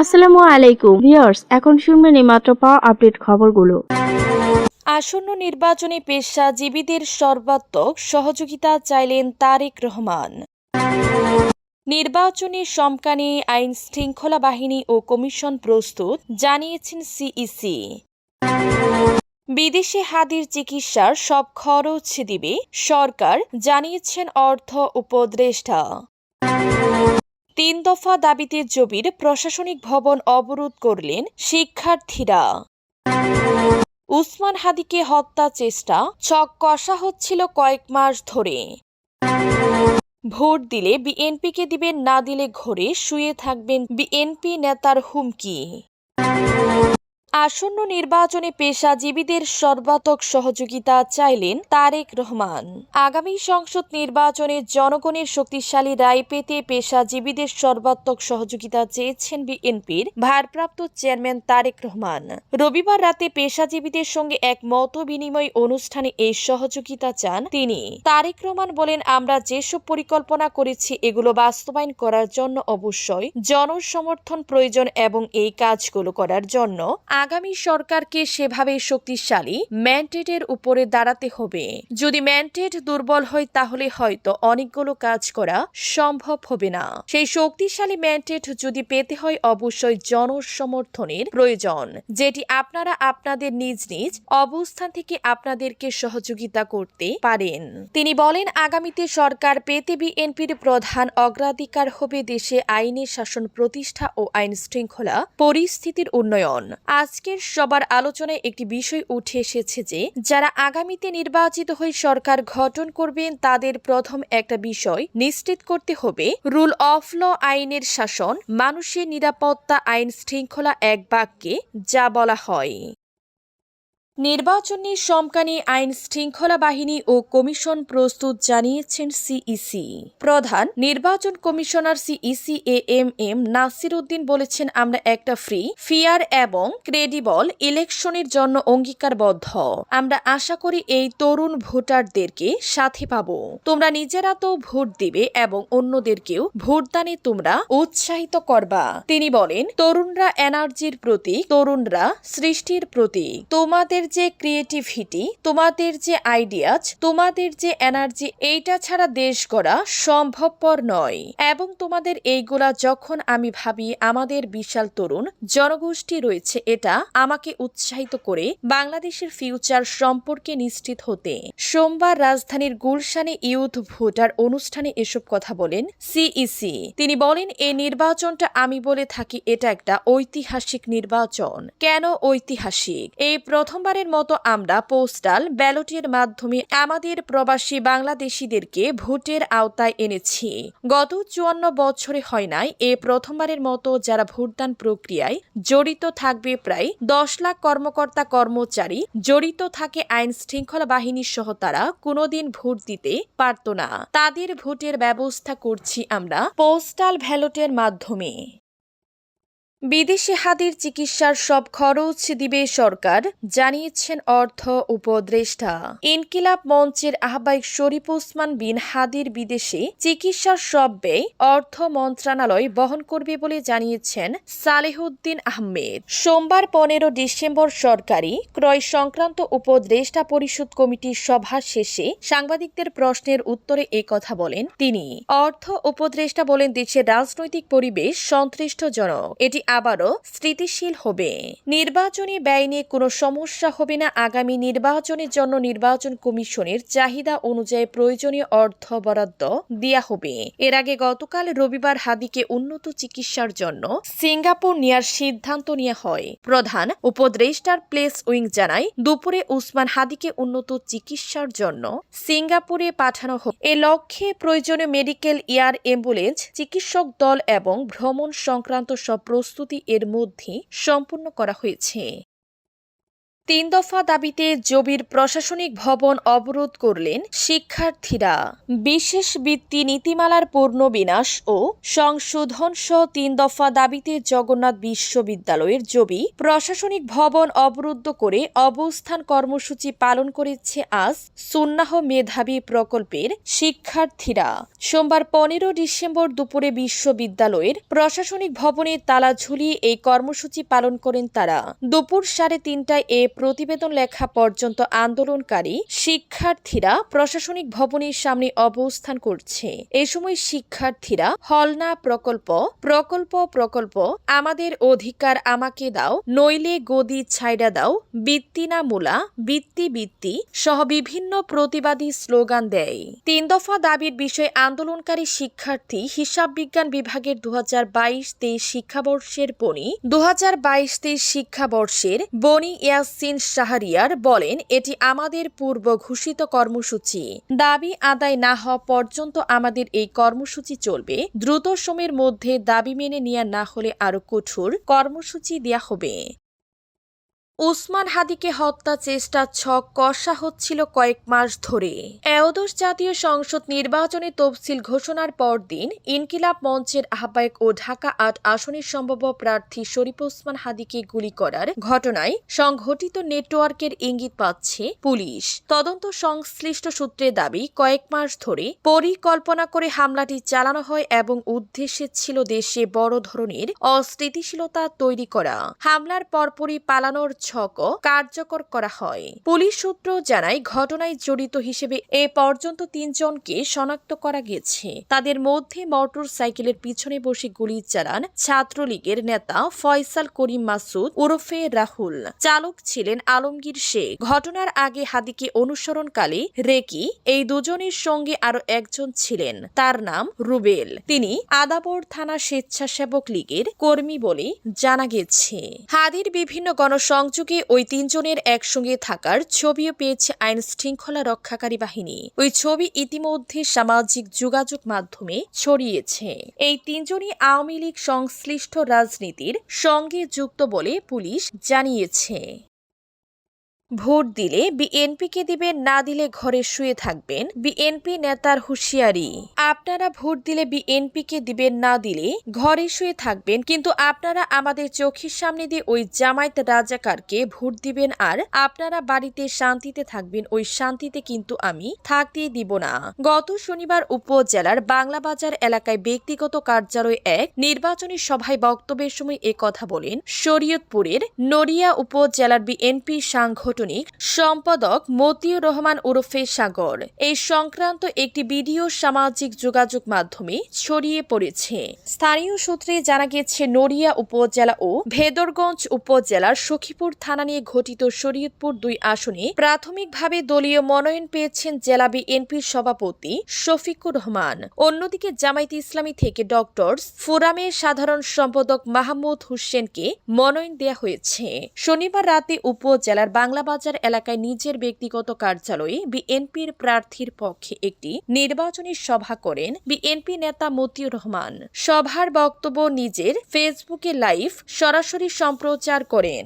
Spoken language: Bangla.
আসসালামু আলাইকুম ভিউয়ার্স, এখন শুনবেন এইমাত্র পাওয়া আপডেট খবরগুলো। আসন্ন নির্বাচনে পেশাজীবীদের সর্বাত্মক সহযোগিতা চাইলেন তারেক রহমান। নির্বাচনে সমকামী আইন শৃঙ্খলা বাহিনী ও কমিশন প্রস্তুত, জানিয়েছেন সিইসি। বিদেশে হাদির চিকিৎসার সব খরচ দিবে সরকার, জানিয়েছেন অর্থ উপদেষ্টা। 3 দফা দাবিতে জবির প্রশাসনিক ভবন অবরোধ করলেন শিক্ষার্থীরা। উসমান হাদিকে হত্যা চেষ্টা ছক কষা হচ্ছিল কয়েক মাস ধরে। ভোট দিলে বিএনপিকে দিবেন, না দিলে ঘরে শুয়ে থাকবেন বিএনপি নেতার হুমকি। আসন্ন নির্বাচনে পেশাজীবীদের সর্বাত্মক সহযোগিতা চাইলেন তারেক রহমান। আগামী সংসদ নির্বাচনে জনগণের শক্তিশালী রায় পেতে পেশাজীবীদের সর্বাত্মক সহযোগিতা চেয়েছেন বিএনপির ভারপ্রাপ্ত চেয়ারম্যান তারেক রহমান। রবিবার রাতে পেশাজীবীদের সঙ্গে এক মত বিনিময় অনুষ্ঠানে এই সহযোগিতা চান তিনি। তারেক রহমান বলেন, আমরা যেসব পরিকল্পনা করেছি এগুলো বাস্তবায়ন করার জন্য অবশ্যই জনসমর্থন প্রয়োজন এবং এই কাজগুলো করার জন্য আগামী সরকারকে সেভাবে শক্তিশালী ম্যান্ডেটের উপরে দাঁড়াতে হবে। যদি ম্যান্ডেট দুর্বল হয় তাহলে হয়তো অনেকগুলো কাজ করা সম্ভব হবে না। সেই শক্তিশালী ম্যান্ডেট যদি পেতে হয় অবশ্যই জনসমর্থনের প্রয়োজন, যেটি আপনারা আপনাদের নিজ নিজ অবস্থান থেকে আপনাদেরকে সহযোগিতা করতে পারেন। তিনি বলেন, আগামীতে সরকার পেতে বিএনপির প্রধান অগ্রাধিকার হবে দেশে আইনের শাসন প্রতিষ্ঠা ও আইন শৃঙ্খলা পরিস্থিতির উন্নয়ন। আজকের সবার আলোচনায় একটি বিষয় উঠে এসেছে যে যারা আগামীতে নির্বাচিত হয়ে সরকার গঠন করবেন তাদের প্রথম একটা বিষয় নিশ্চিত করতে হবে রুল অফ ল, আইনের শাসন, মানুষের নিরাপত্তা, আইন শৃঙ্খলা, এক বাক্যে যা বলা হয়। নির্বাচনী সমকামী আইন শৃঙ্খলা বাহিনী ও কমিশন প্রস্তুত, জানিয়েছেন সিইসি। প্রধান নির্বাচন commissioner CEC AMM Nasir Uddin বলেছেন, আমরা একটা ফ্রি, ফেয়ার এবং ক্রেডিবল ইলেকশনের জন্য অঙ্গীকারবদ্ধ। আমরা আশা করি এই তরুণ ভোটারদেরকে সাথে পাব। তোমরা নিজেরা তো ভোট দিবে এবং অন্যদেরকেও ভোটদানে তোমরা উৎসাহিত করবা। তিনি বলেন, তরুণরা এনার্জির প্রতীক, তরুণরা সৃষ্টির প্রতীক। তোমাদের যে ক্রিয়েটিভিটি, তোমাদের যে আইডিয়াজ, তোমাদের যে এনার্জি, এইটা ছাড়া দেশ গড়া সম্ভবপর নয়। এবং তোমাদের এইগুলা যখন আমি ভাবি আমাদের বিশাল তরুণ জনগোষ্ঠী রয়েছে, এটা আমাকে উৎসাহিত করে বাংলাদেশের ফিউচার সম্পর্কে নিশ্চিত হতে। সোমবার রাজধানীর গুলশানে ইউথ ভোটার অনুষ্ঠানে এসব কথা বলেন সিইসি। তিনি বলেন, এই নির্বাচনটা আমি বলে থাকি এটা একটা ঐতিহাসিক নির্বাচন। কেন ঐতিহাসিক? এই প্রথমবারের মতো আমরা পোস্টাল ব্যালটের মাধ্যমে আমাদের প্রবাসী বাংলাদেশিদেরকে ভোটের আওতায় এনেছি। গত 54 বছরে হয় নাই এ প্রথমবারের মতো যারা ভোটদান প্রক্রিয়ায় জড়িত থাকবে। প্রায় 10 লাখ কর্মকর্তা কর্মচারী জড়িত থাকে। আইন শৃঙ্খলা বাহিনীর সহ তারা কোনোদিন ভোট দিতে পারত না। তাদের ভোটের ব্যবস্থা করছি আমরা পোস্টাল ব্যালটের মাধ্যমে। বিদেশে হাদির চিকিৎসার সব খরচ দিবে সরকার, জানিয়েছেন অর্থ উপদেষ্টা। ইনকিলাব মঞ্চের আহ্বায়ক শরীফ ওসমান বিন হাদির বিদেশে চিকিৎসার সব ব্যয় অর্থ মন্ত্রণালয় বহন করবে বলে জানিয়েছেন সালেহুদ্দিন আহমেদ। সোমবার 15 ডিসেম্বর সরকারি ক্রয় সংক্রান্ত উপদেষ্টা পরিষদ কমিটির সভা শেষে সাংবাদিকদের প্রশ্নের উত্তরে এ কথা বলেন তিনি। অর্থ উপদেষ্টা বলেন, দেশের রাজনৈতিক পরিবেশ সন্তুষ্টজনক, এটি আবারও স্থিতিশীল হবে। নির্বাচনী ব্যয় নিয়ে কোনো সমস্যা হবে না। আগামী নির্বাচনের জন্য নির্বাচন কমিশনের চাহিদা অনুযায়ী প্রয়োজনীয় অর্থ বরাদ্দ দেয়া হবে। এর আগে গতকাল রবিবার হাদিকে উন্নত চিকিৎসার জন্য সিঙ্গাপুর নেয়ার সিদ্ধান্ত নেওয়া হয়। প্রধান উপদেষ্টার প্লেস উইং জানায়, দুপুরে উসমান হাদিকে উন্নত চিকিৎসার জন্য সিঙ্গাপুরে পাঠানো হয়। এ লক্ষ্যে প্রয়োজনীয় মেডিকেল এয়ার অ্যাম্বুলেন্স, চিকিৎসক দল এবং ভ্রমণ সংক্রান্ত সব প্রস্তুতি এর মধ্যে সম্পূর্ণ করা হয়েছে। তিন দফা দাবিতে জবির প্রশাসনিক ভবন অবরোধ করলেন শিক্ষার্থীরা। বিশেষ বৃত্তি নীতিমালার পুনর্বিন্যাস ও সংশোধন সহ তিন দফা দাবিতে জগন্নাথ বিশ্ববিদ্যালয়ের জবি প্রশাসনিক ভবন অবরুদ্ধ করে অবস্থান কর্মসূচি পালন করেছে আজ সুন্নাহ মেধাবী প্রকল্পের শিক্ষার্থীরা। সোমবার 15 ডিসেম্বর দুপুরে বিশ্ববিদ্যালয়ের প্রশাসনিক ভবনে তালা ঝুলিয়ে এই কর্মসূচি পালন করেন তারা। দুপুর 3:30টায় এ প্রতিবেদন লেখা পর্যন্ত আন্দোলনকারী শিক্ষার্থীরা প্রশাসনিক ভবনের সামনে অবস্থান করছে। এ সময় শিক্ষার্থীরা হলনা প্রকল্প প্রকল্প প্রকল্প আমাদের অধিকার আমাকে দাও, নইলে গদি ছাইড়া দাও, বৃত্তি না মূলা, বৃত্তি বৃত্তি সহ বিভিন্ন প্রতিবাদী স্লোগান দেয়। তিন দফা দাবির বিষয়ে আন্দোলনকারী শিক্ষার্থী হিসাব বিজ্ঞান বিভাগের 2022-23 শিক্ষাবর্ষের বনি 2022-23 শিক্ষাবর্ষের বনি ইয়াসিন শাহরিয়ার বলেন, এটি আমাদের পূর্ব ঘোষিত কর্মসূচি। দাবি আদায় না হওয়া পর্যন্ত আমাদের এই কর্মসূচি চলবে। দ্রুত সময়ের মধ্যে দাবি মেনে নেওয়া না হলে আরও কঠোর কর্মসূচি দেয়া হবে। উসমান হাদিকে হত্যা চেষ্টা ছক কষা হচ্ছিল কয়েক মাস ধরে। একাদশ জাতীয় সংসদ নির্বাচনে তফসিল ঘোষণার পরদিন ইনকিলাব মঞ্চের আহ্বায়ক ও ঢাকা ৮ আসনের সম্ভাব্য প্রার্থী শরীফ ওসমান হাদিকে গুলি করার ঘটনায় সংঘটিত নেটওয়ার্কের ইঙ্গিত পাচ্ছে পুলিশ। তদন্ত সংশ্লিষ্ট সূত্রে দাবি, কয়েক মাস ধরে পরিকল্পনা করে হামলাটি চালানো হয় এবং উদ্দেশ্য ছিল দেশে বড় ধরনের অস্থিতিশীলতা তৈরি করা। হামলার পরপরই পালানোর ছকও কার্যকর করা হয়। পুলিশ সূত্র জানায়, ঘটনায় জড়িত হিসেবে এ পর্যন্ত 3 জনকে শনাক্ত করা গেছে। তাদের মধ্যে মোটর সাইকেলের পিছনে বসে গুলি চালান ছাত্রলীগের নেতা ফয়সাল করিম মাসুদ ওরফে রাহুল। চালক ছিলেন আলমগীর শেখ। ঘটনার আগে হাদিকে অনুসরণকালে রেকি এই দুজনের সঙ্গে আরো একজন ছিলেন, তার নাম রুবেল। তিনি আদাবর থানা স্বেচ্ছাসেবক লীগের কর্মী বলে জানা গেছে। হাদির বিভিন্ন গণসংযোগে ওই 3 জনের একসঙ্গে থাকার ছবিও পেয়েছে আইন শৃঙ্খলা রক্ষাকারী বাহিনী। ওই ছবি ইতিমধ্যে সামাজিক যোগাযোগ মাধ্যমে ছড়িয়েছে। এই 3 জনই আওয়ামী লীগ সংশ্লিষ্ট রাজনীতির সঙ্গে যুক্ত বলে পুলিশ জানিয়েছে। ভোট দিলে বিএনপিকে দিবেন, না দিলে ঘরে শুয়ে থাকবেন, বিএনপি নেতার হুঁশিয়ারি। আপনারা ভোট দিলে বিএনপিকে দিবেন, না দিলে ঘরে শুয়ে থাকবেন, কিন্তু আপনারা আমাদের চোখের সামনে দিয়ে ওই জামায়াত রাজাকারকে ভোট দিবেন আর আপনারা বাড়িতে শান্তিতে থাকবেন, ওই শান্তিতে কিন্তু আমি থাকতে দিব না। গত শনিবার উপজেলার বাংলাবাজার এলাকায় ব্যক্তিগত কার্যালয়ে এক নির্বাচনী সভায় বক্তব্যের সময় এ কথা বলেন শরীয়তপুরের নড়িয়া উপজেলার বিএনপি সাংগঠনিক সম্পাদক মতিউর রহমান ওরফে সাগর। এই সংক্রান্ত একটি ভিডিও সামাজিক যোগাযোগ মাধ্যমে ছড়িয়ে পড়েছে। স্থানীয় সূত্রে জানা গেছে, নড়িয়া উপজেলা ও ভেদরগঞ্জ উপজেলার সখীপুর থানা নিয়ে গঠিত শরীয়তপুর 2 আসনে প্রাথমিকভাবে দলীয় মনোনয়ন পেয়েছেন জেলা বিএনপির সভাপতি শফিকুর রহমান। অন্যদিকে জামায়াতে ইসলামী থেকে ডক্টরস ফোরামের সাধারণ সম্পাদক মাহমুদ হোসেনকে মনোনয়ন দেওয়া হয়েছে। শনিবার রাতে উপজেলার বাংলাবাজার এলাকায় নিজের ব্যক্তিগত কার্যালয়ে বিএনপির প্রার্থীর পক্ষে একটি নির্বাচনী সভা করেন বিএনপি নেতা মতিউর রহমান। সভার বক্তব্য নিজের ফেসবুকে লাইভ সরাসরি সম্প্রচার করেন।